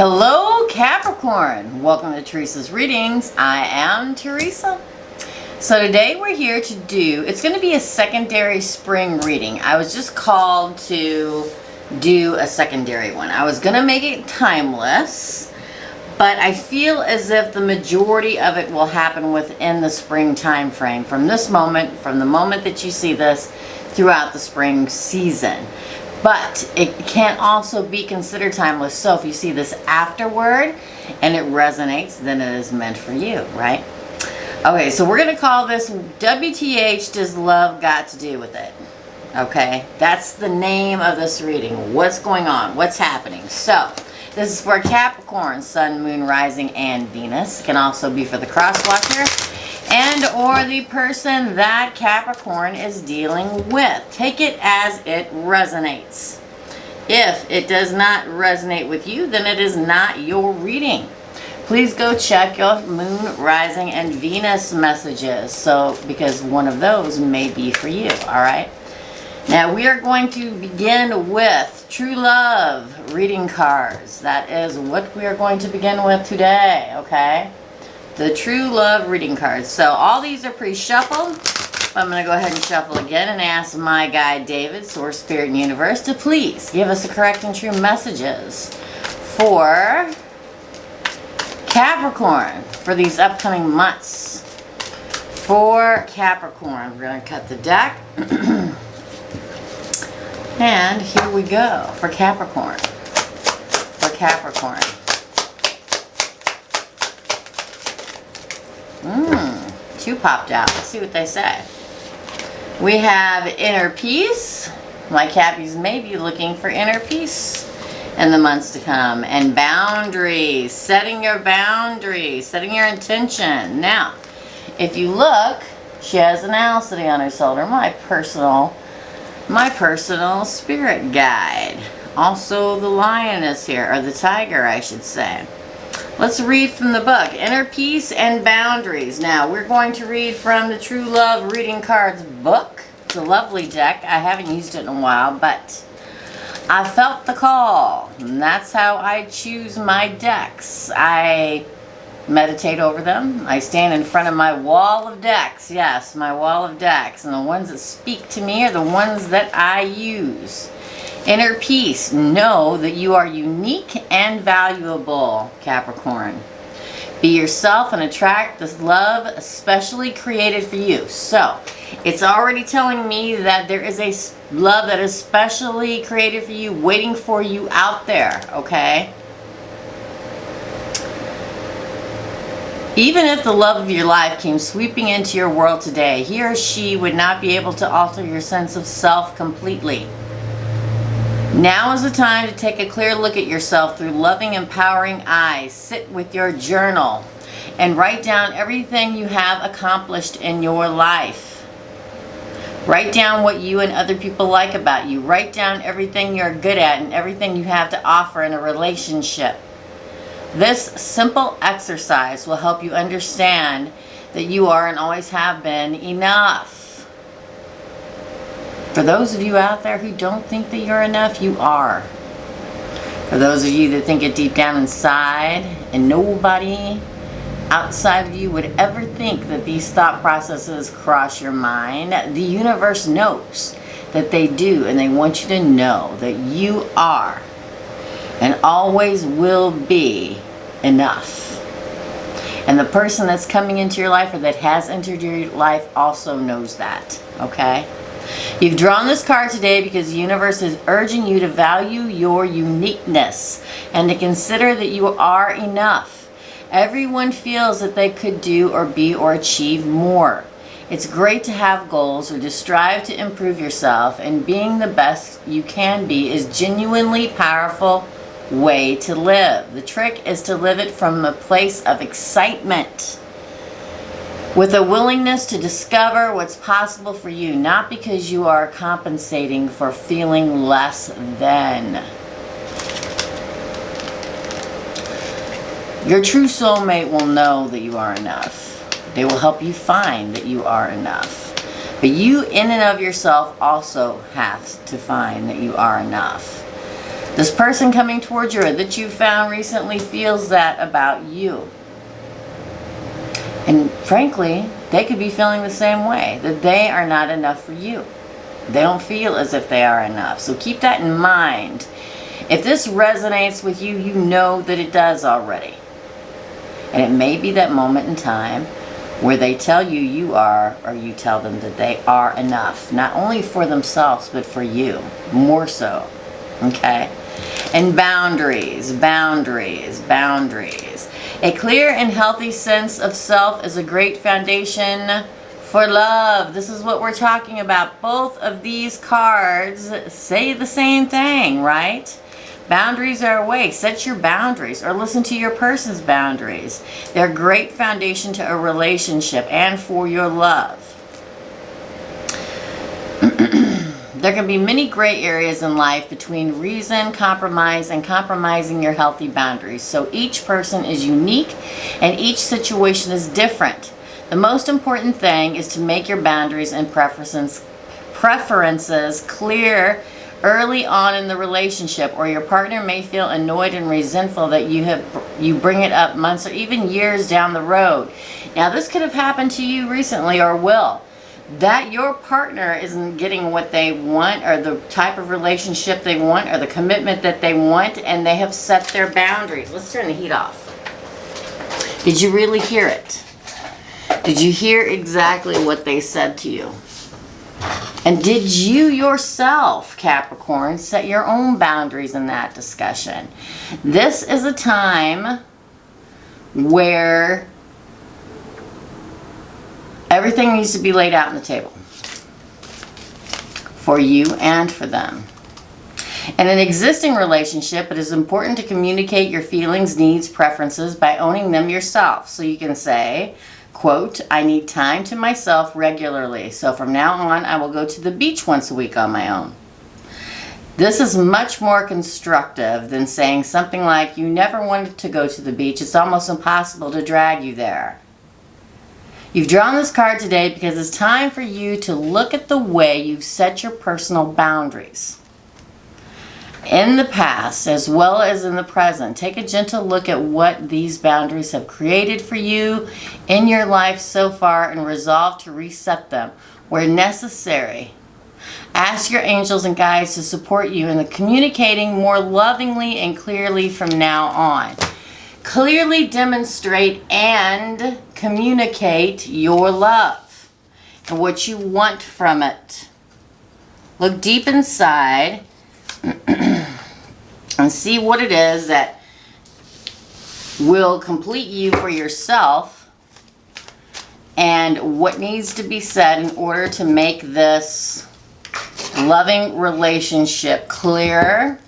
Hello Capricorn, welcome to Teresa's readings. I am Teresa. So today we're here to do, it's going to be a secondary spring reading. I was just called to do a secondary one. I was going to make it timeless, but I feel as if the majority of it will happen within the spring time frame from this moment, from the moment that you see this throughout the spring season. But it can also be considered timeless. So if you see this afterward and it resonates, then it is meant for you, right? Okay, so we're going to call this WTH Does Love Got to Do with It? Okay, that's the name of this reading. What's going on? What's happening? So this is for Capricorn, Sun, Moon, Rising, and Venus. It can also be for the crosswatcher and or the person that Capricorn is dealing with. Take it as it resonates. If it does not resonate with you, then it is not your reading. Please go check your Moon, Rising, and Venus messages, because one of those may be for you, all right? Now we are going to begin with True Love reading cards. That is what we are going to begin with today, okay? The True Love reading cards. So all these are pre-shuffled. I'm going to go ahead and shuffle again and ask my guide David, Source, Spirit, and Universe to please give us the correct and true messages for Capricorn for these upcoming months. For Capricorn, we're going to cut the deck. And here we go for Capricorn. For Capricorn. Two popped out. Let's see what they say. We have inner peace. My Cappies may be looking for inner peace in the months to come. And boundaries. Setting your boundaries. Setting your intention. Now, if you look, she has an owl sitting on her shoulder. My personal spirit guide. Also the lioness here, or the tiger I should say. Let's read from the book, Inner Peace and Boundaries. Now, we're going to read from the True Love Reading Cards book. It's a lovely deck. I haven't used it in a while, but I felt the call. And that's how I choose my decks. I meditate over them. I stand in front of my wall of decks. Yes, my wall of decks. And the ones that speak to me are the ones that I use. Inner peace. Know that you are unique and valuable, Capricorn. Be yourself and attract this love especially created for you. So, it's already telling me that there is a love that is specially created for you, waiting for you out there, okay? Even if the love of your life came sweeping into your world today, he or she would not be able to alter your sense of self completely. Now is the time to take a clear look at yourself through loving, empowering eyes. Sit with your journal and write down everything you have accomplished in your life. Write down what you and other people like about you. Write down everything you're good at and everything you have to offer in a relationship. This simple exercise will help you understand that you are and always have been enough. For those of you out there who don't think that you're enough, you are. For those of you that think it deep down inside and nobody outside of you would ever think that these thought processes cross your mind, the universe knows that they do, and they want you to know that you are and always will be enough. And the person that's coming into your life or that has entered your life also knows that, okay? You've drawn this card today because the universe is urging you to value your uniqueness and to consider that you are enough. Everyone feels that they could do or be or achieve more. It's great to have goals or to strive to improve yourself, and being the best you can be is genuinely powerful way to live. The trick is to live it from a place of excitement, with a willingness to discover what's possible for you, not because you are compensating for feeling less than. Your true soulmate will know that you are enough. They will help you find that you are enough. But you in and of yourself also have to find that you are enough. This person coming towards you or that you found recently feels that about you. And frankly, they could be feeling the same way, that they are not enough for you. They don't feel as if they are enough. So keep that in mind. If this resonates with you, you know that it does already. And it may be that moment in time where they tell you you are, or you tell them that they are enough. Not only for themselves, but for you. More so. Okay? And boundaries, boundaries, boundaries. A clear and healthy sense of self is a great foundation for love. This is what we're talking about. Both of these cards say the same thing, right? Boundaries are a way. Set your boundaries or listen to your person's boundaries. They're a great foundation to a relationship and for your love. There can be many gray areas in life between reason, compromise, and compromising your healthy boundaries. So each person is unique and each situation is different. The most important thing is to make your boundaries and preferences clear early on in the relationship, or your partner may feel annoyed and resentful that you bring it up months or even years down the road. Now this could have happened to you recently or will. That your partner isn't getting what they want or the type of relationship they want or the commitment that they want, and they have set their boundaries. Let's turn the heat off. Did you really hear it? Did you hear exactly what they said to you? And did you yourself, Capricorn, set your own boundaries in that discussion? This is a time where everything needs to be laid out on the table for you and for them. In an existing relationship, it is important to communicate your feelings, needs, preferences by owning them yourself. So you can say, quote, I need time to myself regularly. So from now on, I will go to the beach once a week on my own. This is much more constructive than saying something like, you never wanted to go to the beach. It's almost impossible to drag you there. You've drawn this card today because it's time for you to look at the way you've set your personal boundaries. In the past, as well as in the present, take a gentle look at what these boundaries have created for you in your life so far and resolve to reset them where necessary. Ask your angels and guides to support you in the communicating more lovingly and clearly from now on. Clearly demonstrate and communicate your love and what you want from it. Look deep inside and see what it is that will complete you for yourself and what needs to be said in order to make this loving relationship clearer,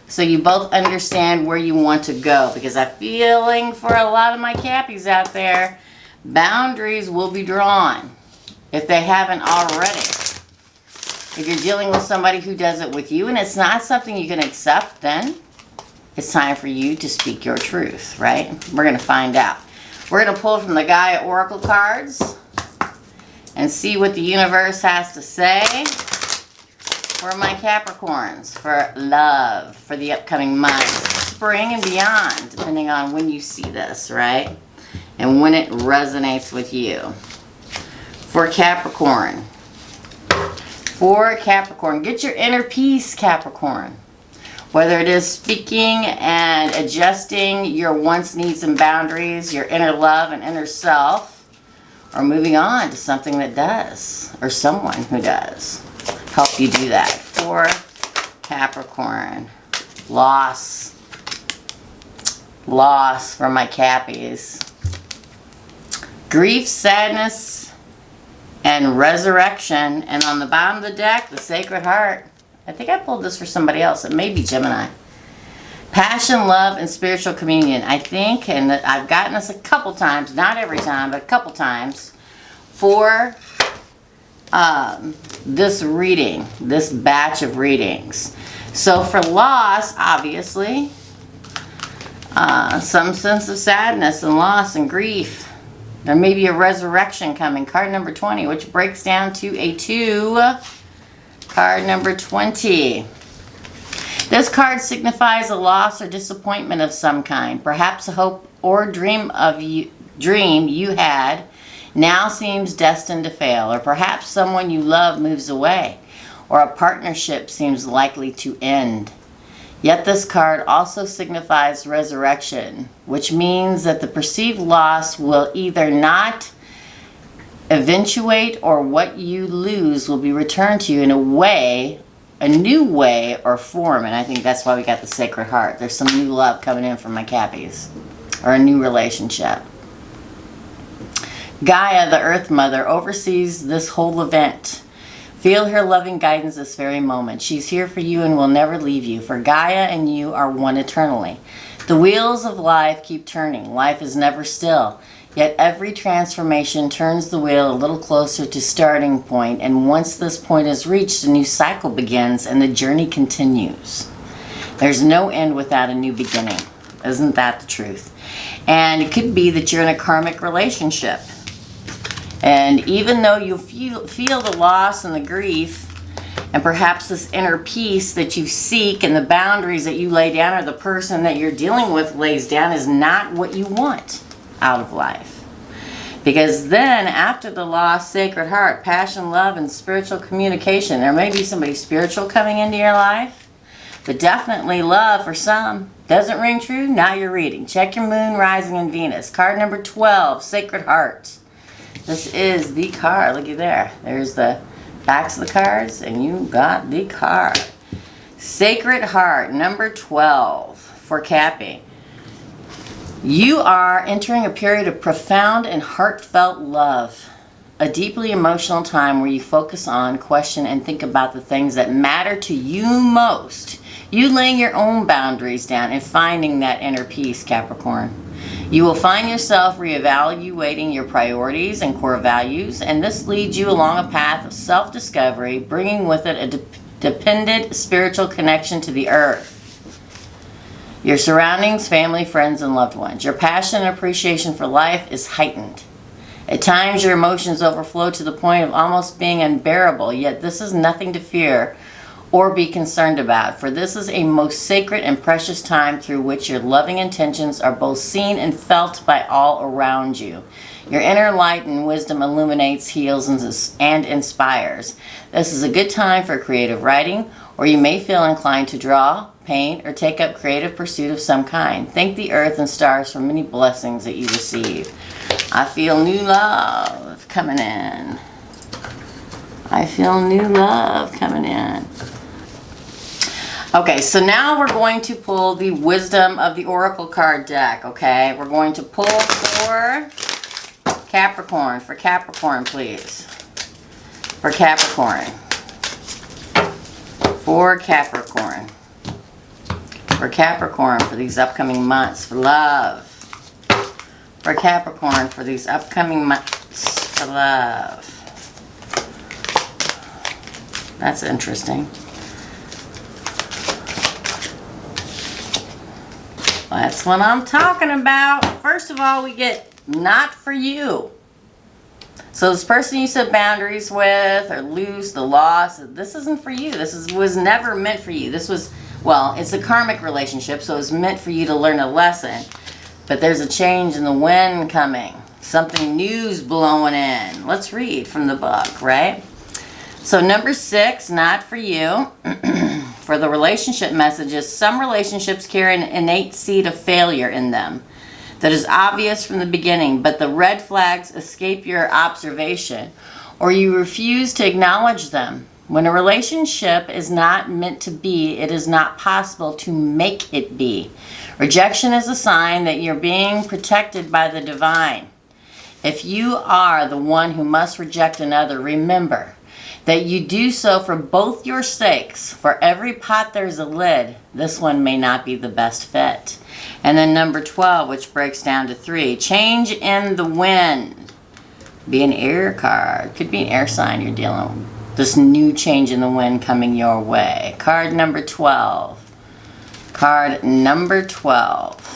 so you both understand where you want to go. Because I'm feeling for a lot of my Cappies out there, boundaries will be drawn if they haven't already. If you're dealing with somebody who does it with you and it's not something you can accept, then it's time for you to speak your truth, right? We're going to find out. We're going to pull from the Gaia Oracle cards and see what the universe has to say for my Capricorns, for love, for the upcoming months, spring and beyond, depending on when you see this, right? And when it resonates with you. For Capricorn. For Capricorn. Get your inner peace, Capricorn. Whether it is speaking and adjusting your wants, needs, and boundaries, your inner love and inner self, or moving on to something that does, or someone who does help you do that. For Capricorn. Loss. Loss for my Cappies. Grief, sadness, and resurrection. And on the bottom of the deck, the Sacred Heart. I think I pulled this for somebody else. It may be Gemini. Passion, love, and spiritual communion. I think, and I've gotten this a couple times, not every time, but a couple times, for this reading, this batch of readings. So for loss, obviously, some sense of sadness and loss and grief. There may be a resurrection coming. Card number 20, which breaks down to a 2. Card number 20. This card signifies a loss or disappointment of some kind. Perhaps a hope or dream you had now seems destined to fail, or perhaps someone you love moves away, or a partnership seems likely to end. Yet this card also signifies resurrection, which means that the perceived loss will either not eventuate, or what you lose will be returned to you in a new way or form. And I think that's why we got the Sacred Heart. There's some new love coming in from my Cappies, or a new relationship. Gaia, the Earth Mother, oversees this whole event. Feel her loving guidance this very moment. She's here for you and will never leave you, for Gaia and you are one eternally. The wheels of life keep turning. Life is never still. Yet every transformation turns the wheel a little closer to starting point, and once this point is reached, a new cycle begins and the journey continues. There's no end without a new beginning. Isn't that the truth? And it could be that you're in a karmic relationship. And even though you feel the loss and the grief, and perhaps this inner peace that you seek and the boundaries that you lay down, or the person that you're dealing with lays down, is not what you want out of life. Because then after the lost Sacred Heart, passion, love, and spiritual communication. There may be somebody spiritual coming into your life, but definitely love for some. Doesn't ring true? Now you're reading. Check your moon, rising, and Venus. Card number 12, Sacred Heart. This is the card. Looky there. There's the backs of the cards, and you got the card. Sacred Heart, number 12 for Cappy. You are entering a period of profound and heartfelt love. A deeply emotional time where you focus on, question, and think about the things that matter to you most. You laying your own boundaries down and finding that inner peace, Capricorn. You will find yourself reevaluating your priorities and core values, and this leads you along a path of self-discovery, bringing with it a dependent spiritual connection to the earth. Your surroundings, family, friends, and loved ones. Your passion and appreciation for life is heightened. At times, your emotions overflow to the point of almost being unbearable, yet this is nothing to fear or be concerned about, for this is a most sacred and precious time through which your loving intentions are both seen and felt by all around you. Your inner light and wisdom illuminates, heals, and inspires. This is a good time for creative writing, or you may feel inclined to draw, paint, or take up creative pursuit of some kind. Thank the earth and stars for many blessings that you receive. I feel new love coming in. I feel new love coming in. Okay, so now we're going to pull the Wisdom of the Oracle card deck, okay? We're going to pull for Capricorn. For Capricorn, please. For Capricorn. For Capricorn. For Capricorn for these upcoming months. For love. For Capricorn for these upcoming months. For love. That's interesting. That's what I'm talking about. First of all, we get not for you. So this person you set boundaries with or lose the loss, this isn't for you. This was never meant for you. This was, well, it's a karmic relationship, so it's meant for you to learn a lesson. But there's a change in the wind coming. Something new's blowing in. Let's read from the book, right? So number 6, not for you. For the relationship messages, some relationships carry an innate seed of failure in them that is obvious from the beginning, but the red flags escape your observation, or you refuse to acknowledge them. When a relationship is not meant to be, it is not possible to make it be. Rejection is a sign that you're being protected by the divine. If you are the one who must reject another, remember that you do so for both your sakes. For every pot there's a lid. This one may not be the best fit. And then number 12, which breaks down to 3. Change in the wind. Be an air card. Could be an air sign you're dealing with. This new change in the wind coming your way. Card number 12. Card number 12.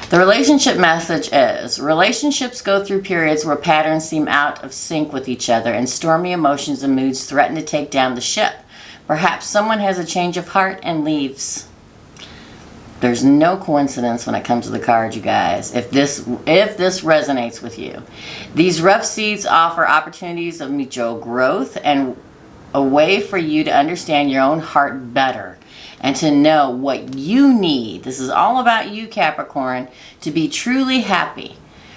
The relationship message is, relationships go through periods where patterns seem out of sync with each other and stormy emotions and moods threaten to take down the ship. Perhaps someone has a change of heart and leaves. There's no coincidence when it comes to the cards, you guys, if this resonates with you. These rough seeds offer opportunities of mutual growth and a way for you to understand your own heart better and to know what you need. This is all about you, Capricorn, to be truly happy.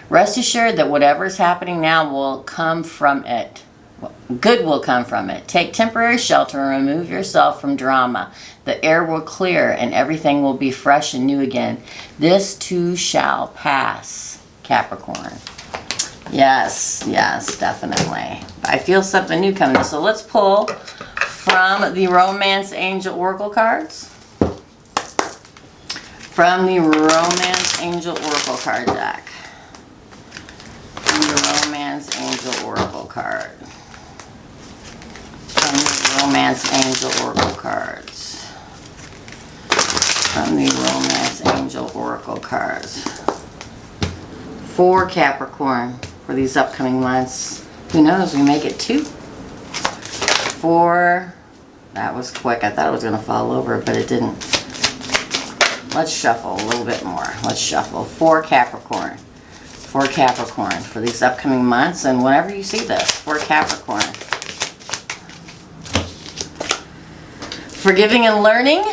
Rest assured that whatever is happening now will come from it. Good will come from it. Take temporary shelter and remove yourself from drama. The air will clear and everything will be fresh and new again. This too shall pass, Capricorn. Yes, yes, definitely. I feel something new coming. So let's pull from the Romance Angel Oracle cards. From the Romance Angel Oracle card deck. From the Romance Angel Oracle card. From the Romance Angel Oracle cards. From the Romance Angel Oracle cards. For Capricorn for these upcoming months. Who knows, we make it 2. 4. That was quick. I thought it was going to fall over, but it didn't. Let's shuffle a little bit more. Let's shuffle. For Capricorn. For Capricorn for these upcoming months, and whenever you see this, for Capricorn. Forgiving and learning.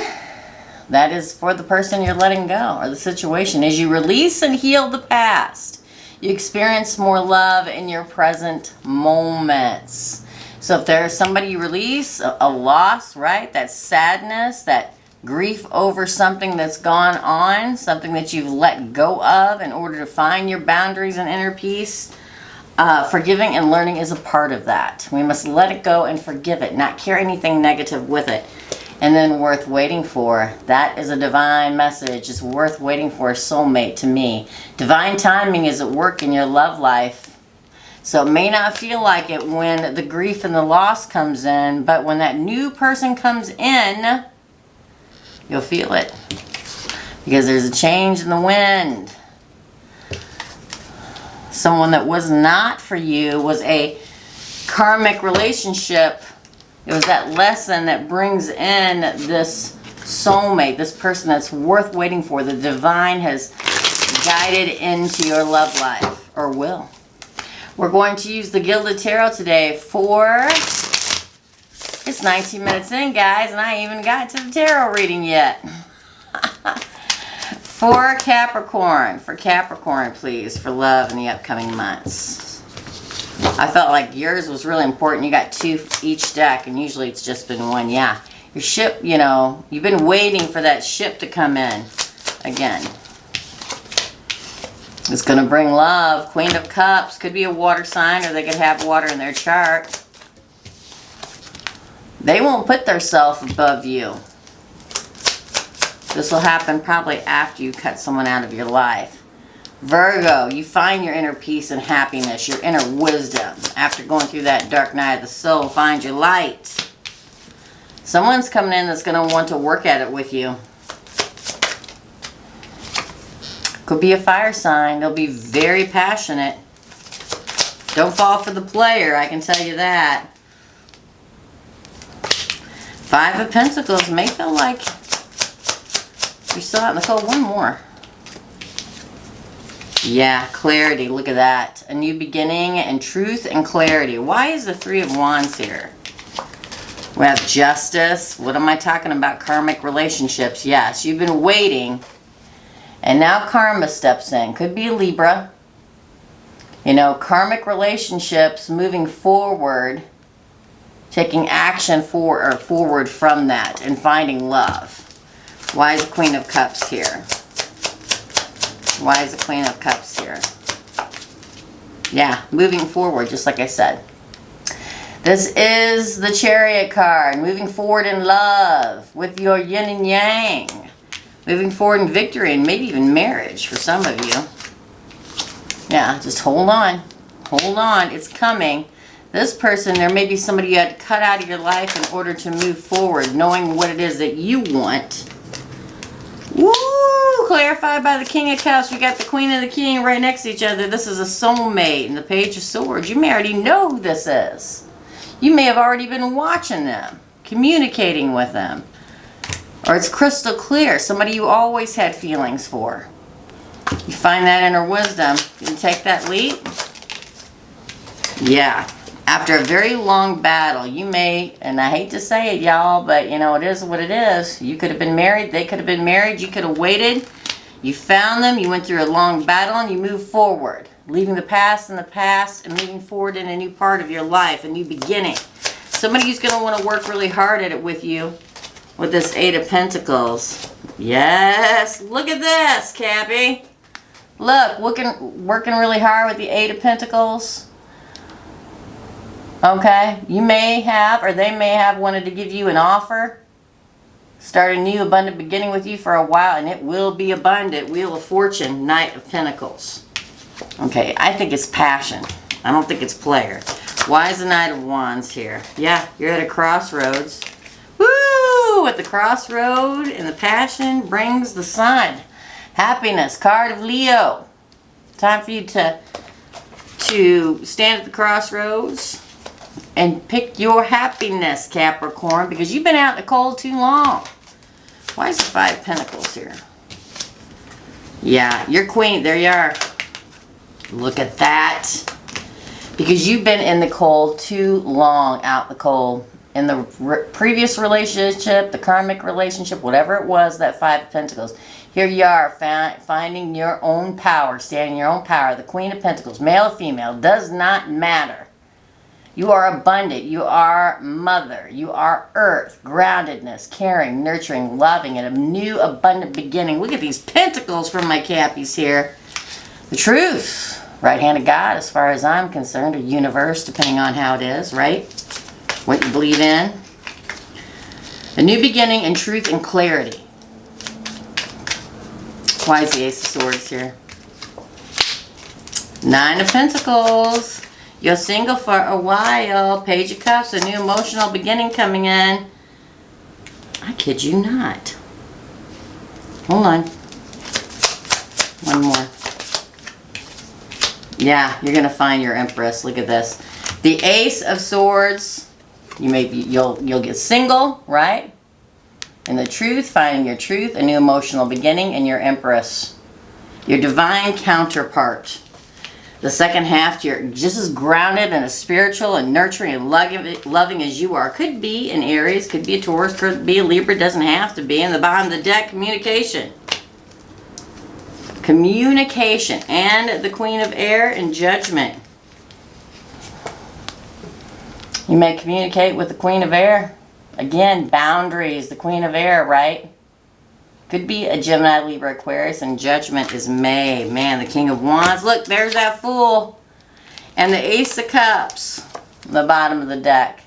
That is for the person you're letting go, or the situation. As you release and heal the past, you experience more love in your present moments. So if there's somebody you release, a loss, right? That sadness, that grief over something that's gone on, something that you've let go of in order to find your boundaries and inner peace. Forgiving and learning is a part of that. We must let it go and forgive it, not carry anything negative with it. And then worth waiting for. That is a divine message. It's worth waiting for a soulmate to me. Divine timing is at work in your love life. So it may not feel like it when the grief and the loss comes in, but when that new person comes in, you'll feel it. Because there's a change in the wind. Someone that was not for you was a karmic relationship. It was that lesson that brings in this soulmate, this person that's worth waiting for. The divine has guided into your love life, or will. We're going to use the Gilded Tarot today for... It's 19 minutes in, guys, and I ain't even got to the tarot reading yet. For Capricorn, please, for love in the upcoming months. I felt like yours was really important. You got 2 each deck, and usually it's just been 1. Yeah, your ship, you know, you've been waiting for that ship to come in again. It's going to bring love. Queen of Cups. Could be a water sign, or they could have water in their chart. They won't put themselves above you. This will happen probably after you cut someone out of your life. Virgo, you find your inner peace and happiness, your inner wisdom. After going through that dark night of the soul, find your light. Someone's coming in that's going to want to work at it with you. Could be a fire sign. They'll be very passionate. Don't fall for the player, I can tell you that. 5 of Pentacles may feel like you're still out in the cold. One more. Yeah, clarity. Look at that. A new beginning and truth and clarity. Why is the 3 of Wands here? We have justice. What am I talking about? Karmic relationships. Yes, you've been waiting. And now karma steps in. Could be a Libra. You know, karmic relationships moving forward. Taking action forward from that and finding love. Why is the Queen of Cups here? Why is the Queen of Cups here? Yeah, moving forward, just like I said. This is the Chariot card. Moving forward in love with your yin and yang. Moving forward in victory and maybe even marriage for some of you. Yeah, just hold on. Hold on. It's coming. This person, there may be somebody you had to cut out of your life in order to move forward, knowing what it is that you want. Woo! Clarified by the King of Cups. We got the Queen and the King right next to each other. This is a soulmate. And the Page of Swords. You may already know who this is. You may have already been watching them. communicating with them. Or it's crystal clear, somebody you always had feelings for. You find that inner wisdom. You take that leap. Yeah. After a very long battle, you may, and I hate to say it, y'all, but you know, it is what it is. You could have been married. They could have been married. You could have waited. You found them. You went through a long battle and you moved forward. Leaving the past in the past and moving forward in a new part of your life, a new beginning. Somebody who's going to want to work really hard at it with you. With this Eight of Pentacles. Yes, look at this, Cappy. Look, working really hard with the Eight of Pentacles. Okay, you may have, or they may have wanted to give you an offer. Start a new abundant beginning with you for a while, and it will be abundant. Wheel of Fortune, Knight of Pentacles. Okay, I think it's passion. I don't think it's player. Why is the Knight of Wands here? Yeah, you're at a crossroads. Woo! At the crossroad, and the passion brings the sun. Happiness, card of Leo. Time for you to stand at the crossroads and pick your happiness, Capricorn, because you've been out in the cold too long. Why is the Five of Pentacles here? Yeah, you're queen. There you are. Look at that. Because you've been in the cold too long, out in the cold. In the previous relationship, the karmic relationship, whatever it was, that Five of Pentacles. Here you are, finding your own power, standing in your own power. The Queen of Pentacles, male or female, does not matter. You are abundant. You are mother. You are earth, groundedness, caring, nurturing, loving, and a new abundant beginning. Look at these pentacles from my Cappies here. The truth. Right hand of God, as far as I'm concerned, or universe, depending on how it is, right? What you believe in. A new beginning and truth and clarity. Why is the Ace of Swords here? Nine of Pentacles. You're single for a while. Page of Cups. A new emotional beginning coming in. I kid you not. Hold on. One more. Yeah, you're gonna find your Empress. Look at this. The Ace of Swords. You'll get single, right? And the truth, finding your truth, a new emotional beginning, and your Empress. Your divine counterpart. The second half, you're just as grounded and as spiritual and nurturing and loving as you are. Could be an Aries, could be a Taurus, could be a Libra, doesn't have to be. In the bottom of the deck, communication. Communication. And the Queen of Air and Judgment. You may communicate with the Queen of Air. Again, boundaries, the Queen of Air, right? Could be a Gemini, Libra, Aquarius, and Judgment is May. Man, the King of Wands. Look, there's that Fool. And the Ace of Cups on the bottom of the deck.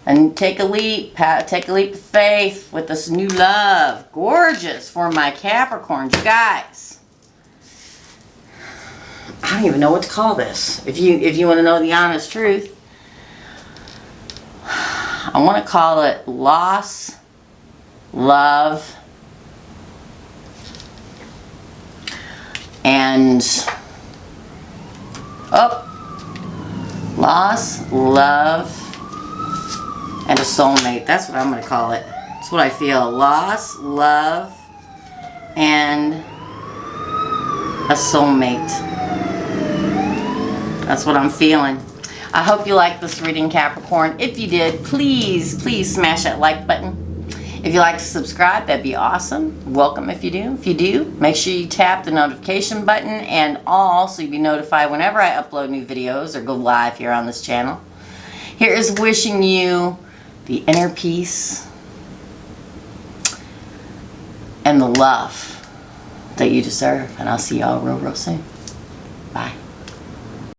And take a leap. Take a leap of faith with this new love. Gorgeous for my Capricorns. You guys. I don't even know what to call this. If you want to know the honest truth. I want to call it loss, love, and loss, love, and a soulmate. That's what I'm going to call it. That's what I feel. Loss, love, and a soulmate. That's what I'm feeling. I hope you liked this reading, Capricorn. If you did, please smash that like button. If you'd like to subscribe, that'd be awesome. Welcome if you do. If you do, make sure you tap the notification button and all so you'll be notified whenever I upload new videos or go live here on this channel. Here is wishing you the inner peace and the love that you deserve. And I'll see y'all real soon. Bye.